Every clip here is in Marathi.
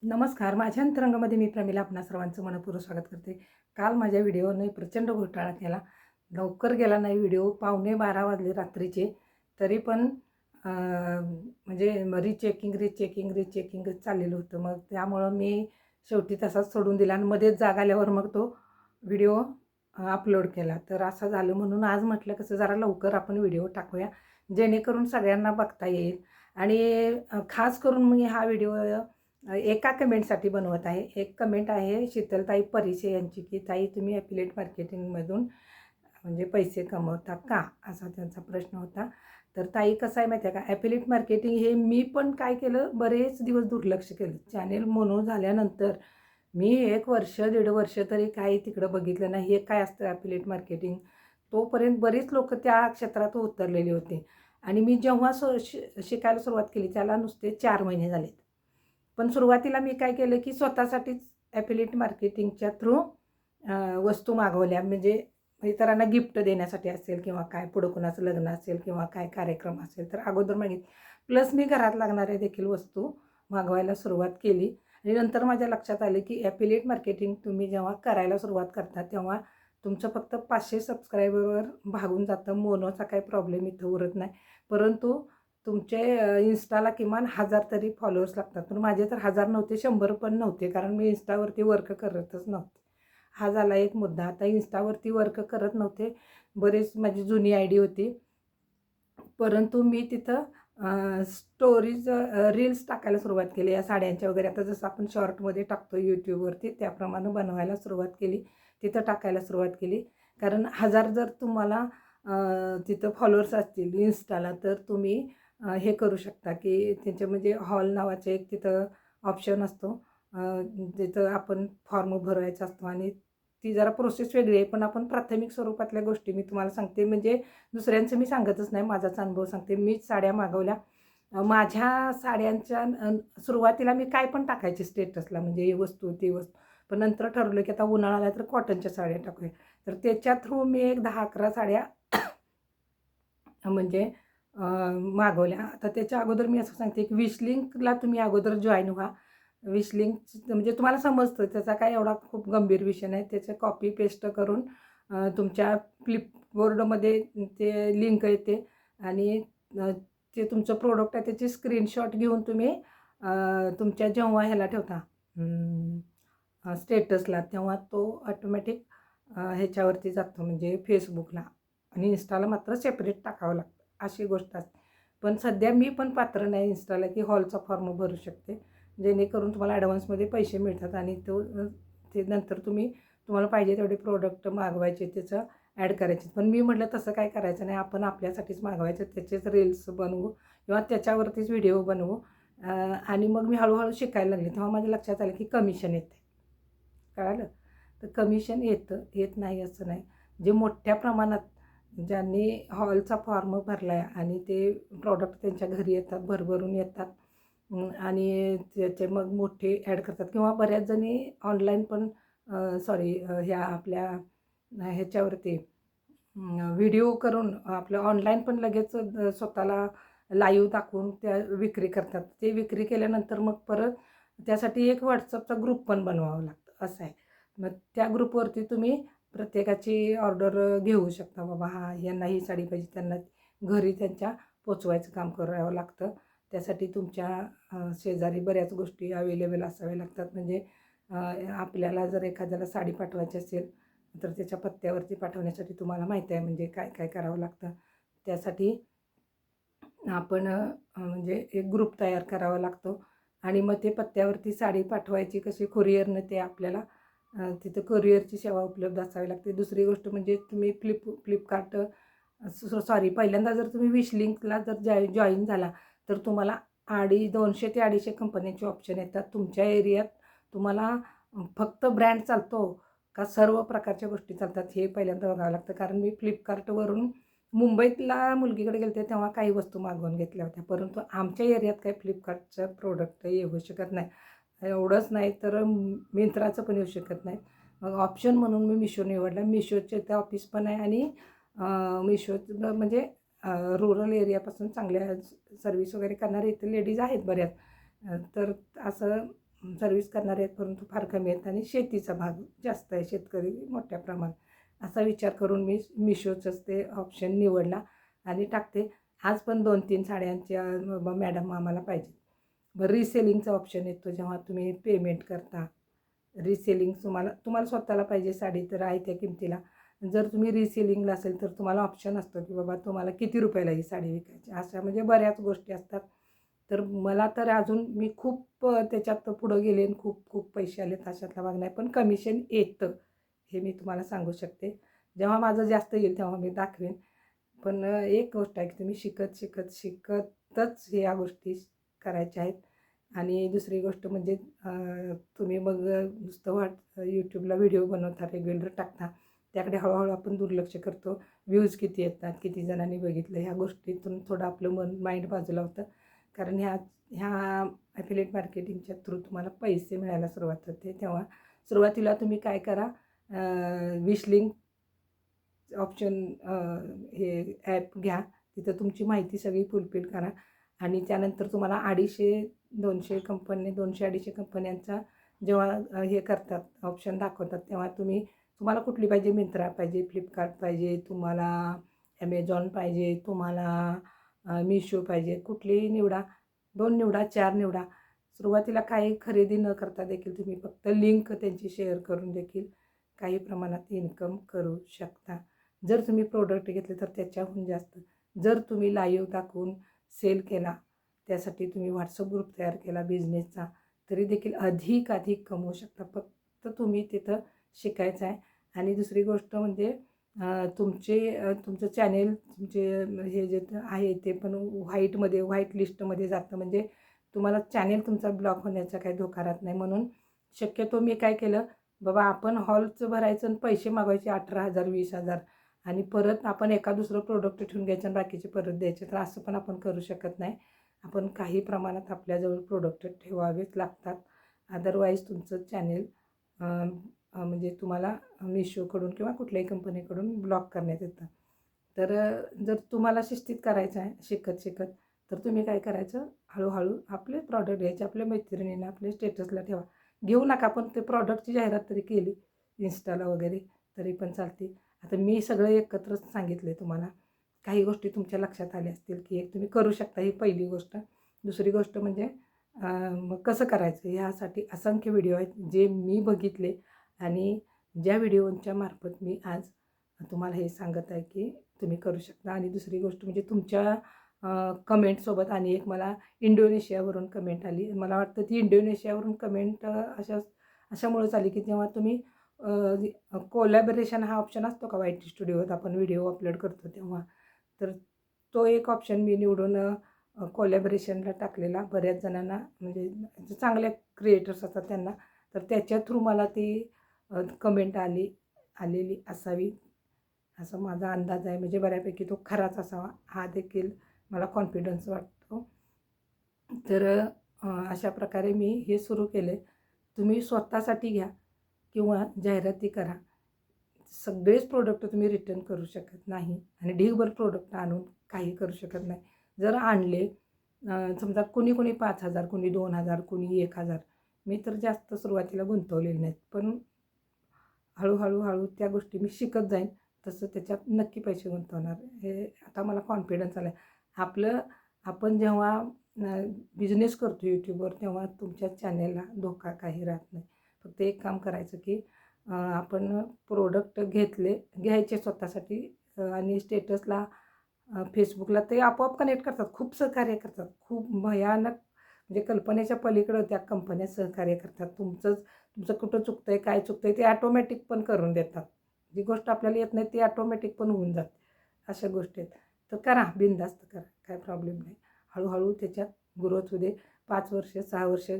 नमस्कार. माझ्या अंतरंगामध्ये मी प्रमिला आपणा सर्वांचं मनःपूर्वक स्वागत करते. काल माझ्या व्हिडिओने प्रचंड घोटाळा केला. लवकर गेला नाही व्हिडिओ. 11:15 वाजले रात्रीचे. तरी पण म्हणजे रिचेकिंगच चाललेलं होतं. मग त्यामुळं मी शेवटी तसाच सोडून दिला आणि मध्येच जाग आल्यावर मग तो व्हिडिओ अपलोड केला. तर असं झालं म्हणून आज म्हटलं कसं जरा लवकर आपण व्हिडिओ टाकूया, जेणेकरून सगळ्यांना बघता येईल. आणि खास करून मी हा व्हिडिओ एका कमेंटसाठी बनवत आहे. एक कमेंट आहे शीतलताई परिसे यांची, की ताई तुम्ही ॲफिलिएट मार्केटिंगमधून म्हणजे पैसे कमवता का? असा त्यांचा प्रश्न होता. तर ताई कसं आहे माहिती आहे का, ॲफिलिएट मार्केटिंग हे मी पण काय केलं, बरेच दिवस दुर्लक्ष केलं. चॅनेल मोनो झाल्यानंतर मी 1 वर्ष, 1.5 वर्ष तरी काही तिकडं बघितलं नाही. हे काय असतं ॲफिलिएट मार्केटिंग? तोपर्यंत बरीच लोकं त्या क्षेत्रात उतरलेली होती. आणि मी जेव्हा शिकायला सुरुवात केली त्याला नुसते 4 महिने झालेत. पण सुरुवातीला मी काय केलं, की स्वतःसाठीच ॲफिलिएट मार्केटिंगच्या थ्रू वस्तू मागवल्या. म्हणजे इतरांना गिफ्ट देण्यासाठी असेल किंवा काय, पुढं कुणाचं लग्न असेल किंवा काय कार्यक्रम असेल तर अगोदर प्लस मी घरात लागणाऱ्या देखील वस्तू मागवायला सुरुवात केली. आणि नंतर माझ्या लक्षात आलं, की ॲफिलिएट मार्केटिंग तुम्ही जेव्हा करायला सुरुवात करता तेव्हा तुमचं फक्त 500 सबस्क्रायबरवर भागून जातं. मोनोचा काही प्रॉब्लेम इथं उरत नाही. परंतु तुमचे इन्स्टाला किमान 1000 तरी फॉलोअर्स लागतात. पण माझे तर 1000 नव्हते, 100 पण नव्हते, कारण मी इन्स्टावरती वर्क करतच नव्हते. हा झाला एक मुद्दा. आता इन्स्टावरती वर्क करत नव्हते. बरेच माझी जुनी आय डी होती. परंतु मी तिथं स्टोरीज रील्स टाकायला सुरुवात केली या साड्यांच्या वगैरे. आता जसं आपण शॉर्टमध्ये टाकतो यूट्यूबवरती त्याप्रमाणे बनवायला सुरुवात केली. तिथं टाकायला सुरुवात केली. कारण 1000 जर तुम्हाला तिथं फॉलोअर्स असतील इन्स्टाला तर तुम्ही हे करू शकता, की त्यांच्या म्हणजे हॉल नावाचं एक तिथं ऑप्शन असतो. तिथं आपण फॉर्म भरायचा असतो आणि ती जरा प्रोसेस वेगळी आहे. पण आपण प्राथमिक स्वरूपातल्या गोष्टी मी तुम्हाला सांगते. म्हणजे दुसऱ्यांचं मी सांगतच नाही, माझाच अनुभव सांगते. मीच साड्या मागवल्या. माझ्या साड्यांच्या सुरुवातीला मी काय पण टाकायचे स्टेटसला, म्हणजे ही वस्तू, ती वस्तू. पण नंतर ठरवलं, की आता उन्हाळा आला तर कॉटनच्या साड्या टाकूया. तर त्याच्या थ्रू मी एक 10-11 साड्या म्हणजे मागवल्या. आता त्याच्या अगोदर मी असं सांगते, की विश लिंकला तुम्ही अगोदर जॉइन व्हा. विश लिंक म्हणजे तुम्हाला समजतं त्याचा काय एवढा खूप गंभीर विषय नाही. त्याचं कॉपी पेस्ट करून तुमच्या फ्लिपबोर्डमध्ये ते लिंक येते आणि ते तुमचं प्रोडक्ट आहे त्याची स्क्रीनशॉट घेऊन तुम्ही तुमच्या जेव्हा ह्याला ठेवता स्टेटसला, तेव्हा तो ऑटोमॅटिक ह्याच्यावरती जातो म्हणजे फेसबुकला. आणि इन्स्टाला मात्र सेपरेट टाकावं लागतं, अशी गोष्ट असते. पण सध्या मी पण पात्र नाही इन्स्टाला, की हॉलचा फॉर्म भरू शकते. जेणेकरून तुम्हाला ॲडव्हान्समध्ये पैसे मिळतात आणि ते नंतर तुम्हाला पाहिजे तेवढे प्रोडक्ट मागवायचे, त्याचं ॲड करायचे. पण मी म्हटलं तसं काय करायचं नाही, आपण आपल्यासाठीच मागवायचं, त्याचेच रील्स बनवू किंवा त्याच्यावरतीच व्हिडिओ बनवू. आणि मग मी हळूहळू शिकायला लागले. तेव्हा माझ्या लक्षात आलं, की कमिशन येते. कळालं? तर कमिशन येतं, येत नाही असं नाही. जे मोठ्या प्रमाणात ज्यांनी हॉलचा फॉर्म भरला आहे आणि ते प्रॉडक्ट त्यांच्या घरी येतात, भरभरून येतात. आणि त्याचे मग मोठे ॲड करतात किंवा बऱ्याच जणी ऑनलाईन पण ह्या आपल्या ह्याच्यावरती व्हिडिओ करून आपलं ऑनलाईन पण लगेच स्वतःला लाईव्ह दाखवून त्या विक्री करतात. ते विक्री केल्यानंतर मग परत त्यासाठी एक WhatsAppचा ग्रुप पण बनवावा लागतं, असं आहे. मग त्या ग्रुपवरती तुम्ही प्रत्येकाची ऑर्डर घेऊ शकता. बाबा हां, यांना ही साडी पाहिजे, त्यांना घरी त्यांच्या पोचवायचं काम करावं लागतं. त्यासाठी तुमच्या शेजारी बऱ्याच गोष्टी अवेलेबल असाव्या लागतात. म्हणजे आपल्याला जर एखाद्याला साडी पाठवायची असेल तर त्याच्या पत्त्यावरती पाठवण्यासाठी तुम्हाला माहीत आहे म्हणजे काय काय करावं लागतं. त्यासाठी आपण म्हणजे एक ग्रुप तयार करावा लागतो आणि मग ते पत्त्यावरती साडी पाठवायची कशी कुरिअरनं, ते आपल्याला तिथं कुरिअरची सेवा उपलब्ध असावी लागते. दुसरी गोष्ट म्हणजे तुम्ही फ्लिपकार्ट सॉरी पहिल्यांदा जर तुम्ही विश लिंकला जर जॉईन झाला तर तुम्हाला 200 ते 250 कंपन्यांचे ऑप्शन येतात. तुमच्या एरियात तुम्हाला फक्त ब्रँड चालतो का सर्व प्रकारच्या गोष्टी चालतात हे पहिल्यांदा बघावं लागतं. कारण मी फ्लिपकार्टवरून मुंबईतला मुलगीकडे गेले होते तेव्हा काही वस्तू मागवून घेतल्या होत्या. परंतु आमच्या एरियात काही फ्लिपकार्टचं प्रोडक्ट येऊ शकत नाही. एवढंच नाही तर मिंत्राचं पण येऊ शकत नाही. मग ऑप्शन म्हणून मी मिशो निवडला. मिशोचे इथे ऑफिस पण आहे आणि मिशोचं म्हणजे रुरल एरियापासून चांगल्या सर्व्हिस वगैरे करणारे इथे लेडीज आहेत बऱ्याच. तर असं सर्व्हिस करणारे आहेत परंतु फार कमी आहेत आणि शेतीचा भाग जास्त आहे, शेतकरी मोठ्या प्रमाणात असा विचार करून मी मिशोचंच ते ऑप्शन निवडला आणि टाकते. आज पण 2-3 साड्यांच्या मॅडम आम्हाला पाहिजे. बरं रिसेलिंगचा ऑप्शन येतो जेव्हा तुम्ही पेमेंट करता. रिसेलिंग तुम्हाला स्वतःला पाहिजे साडी तर आहे त्या किमतीला. जर तुम्ही रिसेलिंगला असेल तर तुम्हाला ऑप्शन असतो की बाबा तुम्हाला किती रुपयाला ही साडी विकायची. अशा म्हणजे बऱ्याच गोष्टी असतात. तर मला तर अजून मी खूप त्याच्यात पुढं गेले आणि खूप खूप पैसे आलेत अशातला भाग नाही. पण कमिशन येतं हे मी तुम्हाला सांगू शकते. जेव्हा माझं जास्त येईल तेव्हा मी दाखवेन. पण एक गोष्ट आहे की तुम्ही शिकतच ह्या गोष्टी करायच्या आहेत. आणि दुसरी गोष्ट म्हणजे तुम्ही मग नुसतं यूट्यूबला व्हिडिओ बनवता, रेग्युलर टाकता, त्याकडे हळूहळू आपण दुर्लक्ष करतो. व्ह्यूज किती येतात, किती जणांनी बघितलं, ह्या गोष्टीतून थोडं आपलं माइंड बाजूला होतं. कारण ह्या ॲफिलिएट मार्केटिंगच्या थ्रू तुम्हाला पैसे मिळायला सुरुवात होते. तेव्हा सुरुवातीला तुम्ही काय करा, विश लिंक ऑप्शन हे ॲप घ्या. तिथं तुमची माहिती सगळी फुलफिल करा आणि त्यानंतर तुम्हाला 200-250 कंपन्यांचा जेव्हा हे करतात, ऑप्शन दाखवतात, तेव्हा तुम्हाला कुठली पाहिजे, मिंत्रा पाहिजे, फ्लिपकार्ट पाहिजे, तुम्हाला ॲमेझॉन पाहिजे, तुम्हाला मिशो पाहिजे, कुठलीही निवडा. 2 निवडा, 4 निवडा. सुरुवातीला काही खरेदी न करता देखील तुम्ही फक्त लिंक त्यांची शेअर करून देखील काही प्रमाणात इन्कम करू शकता. जर तुम्ही प्रोडक्ट घेतले तर त्याच्याहून जास्त. जर तुम्ही लाईव्ह दाखवून सेल केला, त्यासाठी तुम्ही व्हॉट्सअप ग्रुप तयार केला बिझनेसचा, तरी देखील अधिक कमवू शकता. फक्त तुम्ही तिथं शिकायचं आहे. आणि दुसरी गोष्ट म्हणजे तुमचं चॅनेल हे जे आहे ते पण व्हाईट लिस्टमध्ये जातं. म्हणजे तुम्हाला चॅनेल तुमचा ब्लॉक होण्याचा काही धोका राहत नाही. म्हणून शक्यतो मी काय केलं, बाबा आपण हॉलचं भरायचं आणि पैसे मागवायचे 18,000 20,000 आणि परत आपण एका दुसरं प्रोडक्ट ठेवून घ्यायचं आणि बाकीचे परत द्यायचे. तर असं पण आपण करू शकत नाही. आपण काही प्रमाणात आपल्याजवळ प्रोडक्ट ठेवावेच लागतात. अदरवाईज तुमचं चॅनेल म्हणजे तुम्हाला मिशोकडून किंवा कुठल्याही कंपनीकडून ब्लॉक करण्यात येतं. तर जर तुम्हाला शिस्तीत करायचं आहे शिकत तर तुम्ही काय करायचं, हळूहळू आपले प्रॉडक्ट घ्यायचे, आपल्या मैत्रिणींना आपल्या स्टेटसला ठेवा. घेऊ नका, पण ते प्रॉडक्टची जाहिरात तरी केली इन्स्टाला वगैरे तरी पण चालते. आता मी सगळं एकत्रच सांगितले तुम्हाला. काही गोष्टी तुमच्या लक्षात आल्या असतील की एक तुम्ही करू शकता, ही पहिली गोष्ट. दुसरी गोष्ट म्हणजे मग कसं करायचं ह्यासाठी असंख्य व्हिडिओ आहेत जे मी बघितले आणि ज्या व्हिडिओच्या मार्फत मी आज तुम्हाला हे सांगत आहे की तुम्ही करू शकता. आणि दुसरी गोष्ट म्हणजे तुमच्या कमेंटसोबत आणि एक मला इंडोनेशियावरून कमेंट आली. मला वाटतं ती इंडोनेशियावरून कमेंट अशामुळेच आली की जेव्हा तुम्ही कोलॅबरेशन हा ऑप्शन असतो का वाईटी स्टुडिओत आपण व्हिडिओ अपलोड करतो तेव्हा, तर तो एक ऑप्शन मी निवडून कोलॅबरेशनला टाकलेला. बऱ्याच जणांना म्हणजे चांगले क्रिएटर्स असतात त्यांना, तर त्याच्या थ्रू मला ती कमेंट आलेली असावी असा माझा अंदाज आहे. म्हणजे बऱ्यापैकी तो खराच असावा हा देखील मला कॉन्फिडन्स वाटतो. तर अशा प्रकारे मी हे सुरू केले. तुम्ही स्वतःसाठी घ्या किंवा जाहिराती करा. सगळेच प्रोडक्ट तुम्ही रिटर्न करू शकत नाही आणि ढीगभर प्रोडक्ट आणून काही करू शकत नाही. जर आणले समजा कुणी 5,000, कुणी 2,000, कुणी 1,000, मी तर जास्त सुरुवातीला गुंतवलेले नाहीत. पण हळू त्या गोष्टी मी शिकत जाईन तसं त्याच्यात नक्की पैसे गुंतवणार. हे आता मला कॉन्फिडन्स आला आहे. आपण जेव्हा बिझनेस करतो यूट्यूबवर तेव्हा तुमच्या चॅनेलला धोका काही राहत नाही. फक्त एक काम करायचं की आपण प्रोडक्ट घ्यायचे स्वतःसाठी आणि स्टेटसला फेसबुकला ते आपोआप कनेक्ट करतात. खूप सहकार्य करतात. खूप भयानक म्हणजे कल्पनेच्या पलीकडं त्या कंपन्या सहकार्य करतात. तुमचं कुठं चुकतं आहे, काय चुकतं आहे ते ॲटोमॅटिक पण करून देतात. जी गोष्ट आपल्याला येत नाही ती ॲटोमॅटिक पण होऊन जाते. अशा गोष्टी आहेत. तर करा, बिनधास्त करा, काय प्रॉब्लेम नाही. हळूहळू त्याच्यात ग्रोथ होऊ दे. 5 वर्ष, 6 वर्ष,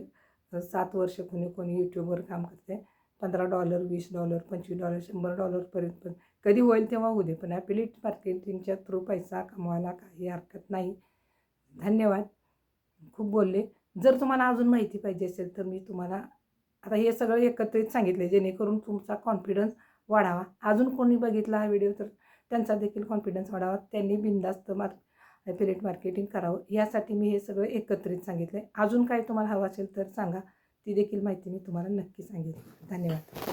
7 वर्ष कोणी यूट्यूबवर काम करते. $15, $20, $25, $100 पर्यंत पण कधी होईल तेव्हा होऊ दे. पण ॲफिलिएट मार्केटिंगच्या थ्रू पैसा कमवायला काही हरकत नाही. धन्यवाद. खूप बोलले. जर तुम्हाला अजून माहिती पाहिजे असेल तर मी तुम्हाला आता हे सगळं एकत्रित सांगितले जेणेकरून तुमचा कॉन्फिडन्स वाढावा. अजून कोणी बघितला हा व्हिडिओ तर त्यांचा देखील कॉन्फिडन्स वाढावा. त्यांनी बिनधास्त ॲफिलिएट मार्केटिंग करावं यासाठी मी हे सगळं एकत्रित सांगितलं आहे. अजून काही तुम्हाला हवं असेल तर सांगा. ती देखील माहिती मी तुम्हाला नक्की सांगेन. धन्यवाद.